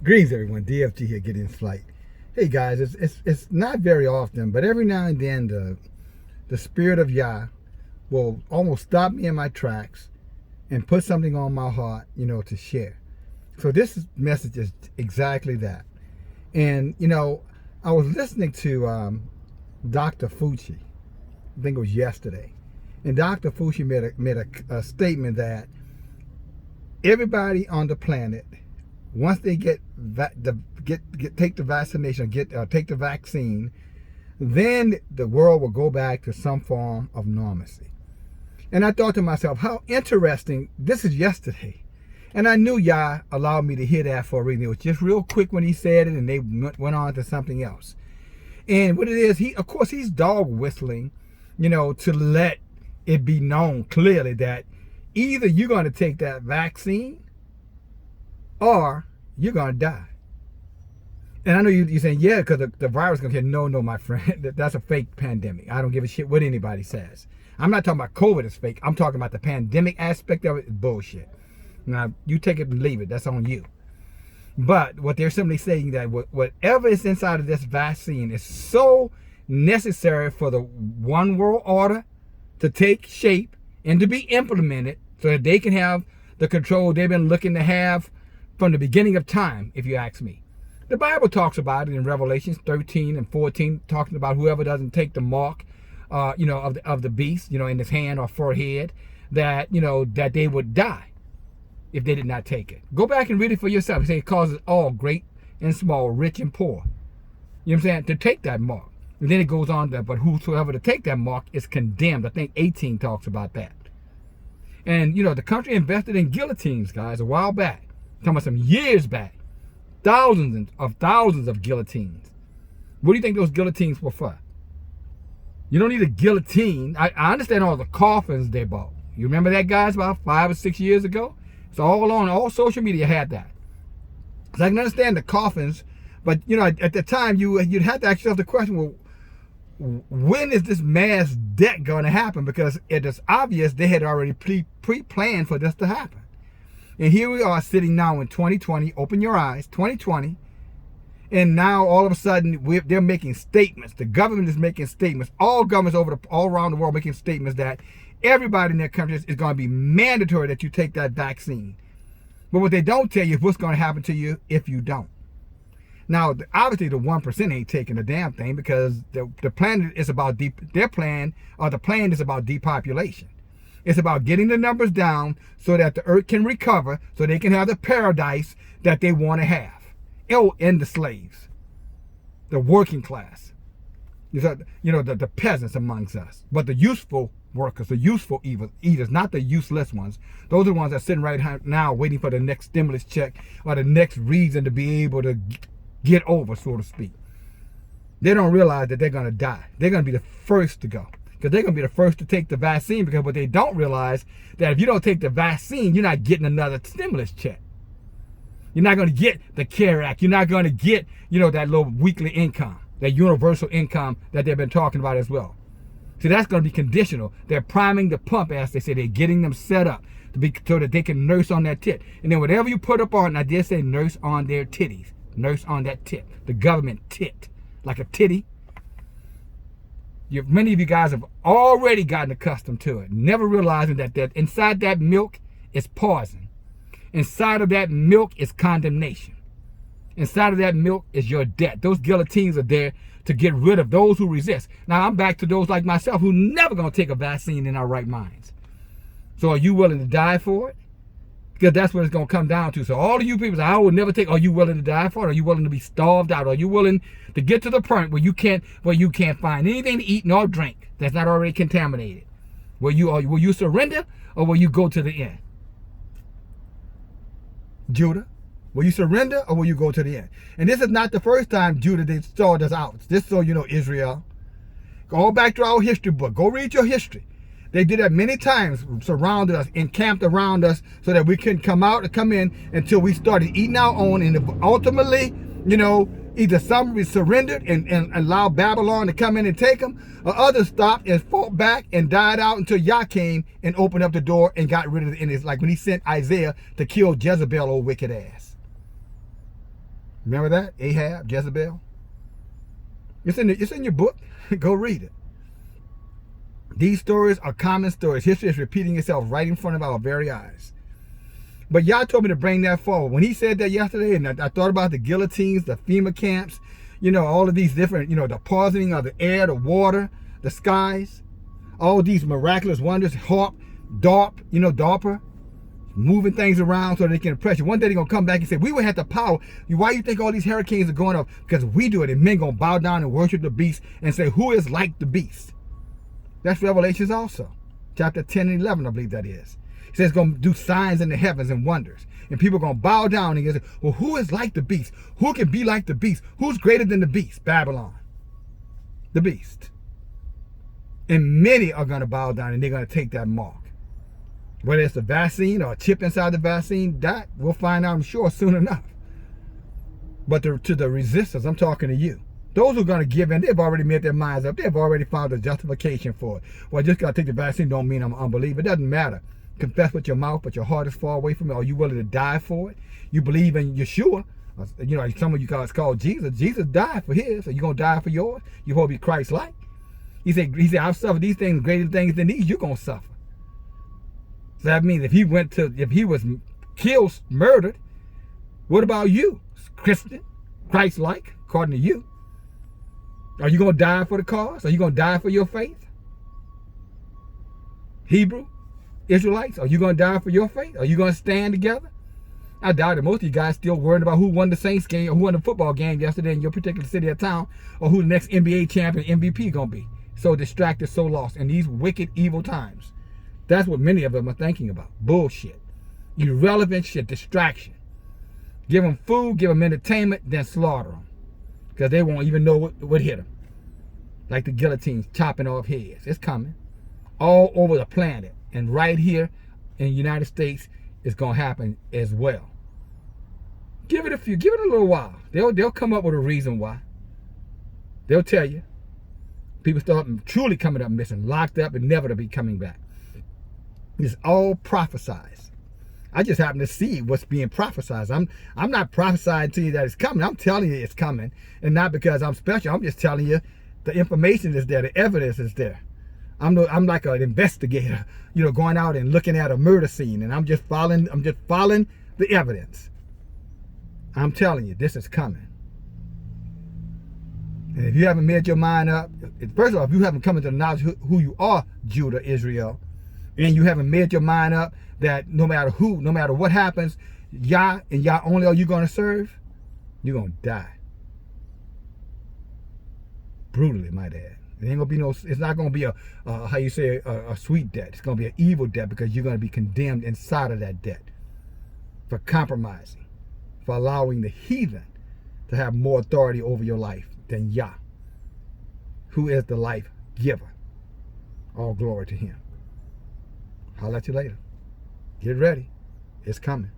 Greetings, everyone. DFG here, Get In Flight. Hey guys, it's not very often, but every now and then the Spirit of Yah will almost stop me in my tracks and put something on my heart, to share. So this message is exactly that. And I was listening to Dr. Fucci. I think it was yesterday, and Dr. Fucci made a statement that everybody on the planet, once they take the vaccination, take the vaccine, then the world will go back to some form of normalcy. And I thought to myself, how interesting. This is yesterday, and I knew Yah allowed me to hear that for a reason. It was just real quick when he said it, and they went on to something else. And what it is, he's dog whistling, to let it be known clearly that either you're going to take that vaccine or you're going to die. And I know you're saying, yeah, because the virus is going to kill. No, my friend. That's a fake pandemic. I don't give a shit what anybody says. I'm not talking about COVID is fake. I'm talking about the pandemic aspect of it is bullshit. Now, you take it and leave it. That's on you. But what they're simply saying that whatever is inside of this vaccine is so necessary for the one world order to take shape and to be implemented so that they can have the control they've been looking to have from the beginning of time, if you ask me. The Bible talks about it in Revelations 13 and 14, talking about whoever doesn't take the mark, of the beast, in his hand or forehead, that they would die if they did not take it. Go back and read it for yourself. It says it causes all, great and small, rich and poor, you know what I'm saying, to take that mark. And then it goes on that, but whosoever to take that mark is condemned. I think 18 talks about that. And the country invested in guillotines, guys, a while back. Talking about some years back, thousands of guillotines. What do you think those guillotines were for? You don't need a guillotine. I understand all the coffins they bought. You remember that, guys, about 5 or 6 years ago? It's all social media had that. So I can understand the coffins, but at the time you'd have to ask yourself the question, well, when is this mass death going to happen? Because it is obvious they had already pre-planned for this to happen. And here we are sitting now in 2020. Open your eyes, 2020. And now all of a sudden they're making statements. The government is making statements. All governments all around the world making statements that everybody in their countries is going to be mandatory that you take that vaccine. But what they don't tell you is what's going to happen to you if you don't. Now, obviously, the 1% ain't taking a damn thing because the plan is about the plan is about depopulation. It's about getting the numbers down so that the earth can recover, so they can have the paradise that they want to have. And the slaves, the working class, the peasants amongst us. But the useful workers, the useful eaters, not the useless ones. Those are the ones that are sitting right now waiting for the next stimulus check or the next reason to be able to get over, so to speak. They don't realize that they're going to die. They're going to be the first to go. Because they're going to be the first to take the vaccine, because what they don't realize that if you don't take the vaccine, you're not getting another stimulus check. You're not going to get the CARE Act. You're not going to get, that little weekly income, that universal income that they've been talking about as well. See, that's going to be conditional. They're priming the pump, as they say. They're getting them set up so that they can nurse on that tit. And then whatever you put up on, I did say nurse on their titties. Nurse on that tit. The government tit. Like a titty. Many of you guys have already gotten accustomed to it, never realizing that inside that milk is poison. Inside of that milk is condemnation. Inside of that milk is your death. Those guillotines are there to get rid of those who resist. Now, I'm back to those like myself who never going to take a vaccine in our right minds. So are you willing to die for it? Because that's what it's going to come down to. So all of you people say, I will never take. Are you willing to die for it? Are you willing to be starved out? Are you willing to get to the point where you can't find anything to eat nor drink that's not already contaminated? Will you surrender, or will you go to the end? Judah, will you surrender, or will you go to the end? And this is not the first time Judah they saw this out. Just so you know, Israel. Go back to our history book. Go read your history. They did that many times, surrounded us, encamped around us, so that we couldn't come out or come in until we started eating our own. And ultimately, either some surrendered and allowed Babylon to come in and take them, or others stopped and fought back and died out until Yah came and opened up the door and got rid of the enemies. Like when he sent Isaiah to kill Jezebel, old wicked ass. Remember that? Ahab, Jezebel. It's in your book. Go read it. These stories are common stories. History is repeating itself right in front of our very eyes. But Yah told me to bring that forward. When he said that yesterday, and I thought about the guillotines, the FEMA camps, all of these different, the poisoning of the air, the water, the skies, all these miraculous wonders, DARPA, moving things around so they can oppress you. One day they're going to come back and say, we would have the power. Why you think all these hurricanes are going up? Because we do it, and men going to bow down and worship the beast and say, who is like the beast? That's Revelations also. Chapter 10 and 11, I believe that is. It says it's going to do signs in the heavens and wonders. And people are going to bow down and say, well, who is like the beast? Who can be like the beast? Who's greater than the beast? Babylon. The beast. And many are going to bow down and they're going to take that mark. Whether it's the vaccine or a chip inside the vaccine, that we'll find out, I'm sure, soon enough. But to the resistors, I'm talking to you. Those who are going to give in, they've already made their minds up. They've already found a justification for it. Well, just got to take the vaccine don't mean I'm an unbeliever. It doesn't matter. Confess with your mouth, but your heart is far away from it. Are you willing to die for it? You believe in Yeshua. Some of you guys call Jesus. Jesus died for his. Are you going to die for yours? You supposed to be Christ-like. He said, I've suffered these things, greater things than these, you're going to suffer. So that means if he was killed, murdered, what about you? Christian, Christ-like, according to you. Are you going to die for the cause? Are you going to die for your faith? Hebrew, Israelites, are you going to die for your faith? Are you going to stand together? I doubt it. Most of you guys still worried about who won the Saints game or who won the football game yesterday in your particular city or town, or who the next NBA champion MVP going to be. So distracted, so lost in these wicked, evil times. That's what many of them are thinking about. Bullshit. Irrelevant shit. Distraction. Give them food, give them entertainment, then slaughter them. Because they won't even know what hit them. Like the guillotines chopping off heads. It's coming. All over the planet. And right here in the United States, it's going to happen as well. Give it a little while. They'll come up with a reason why. They'll tell you. People start truly coming up missing, locked up, and never to be coming back. It's all prophesied. I just happen to see what's being prophesied. I'm not prophesying to you that it's coming. I'm telling you it's coming. And not because I'm special. I'm just telling you the information is there. The evidence is there. I'm like an investigator, going out and looking at a murder scene. And I'm just following the evidence. I'm telling you, this is coming. And if you haven't made your mind up, first of all, if you haven't come into the knowledge who you are, Judah, Israel, and you haven't made your mind up that no matter who, no matter what happens, Yah and Yah only are you going to serve, you're going to die. Brutally, might add. It ain't gonna be it's not going to be a sweet death. It's going to be an evil death because you're going to be condemned inside of that death for compromising, for allowing the heathen to have more authority over your life than Yah, who is the life giver. All glory to him. I'll let you later. Get ready. It's coming.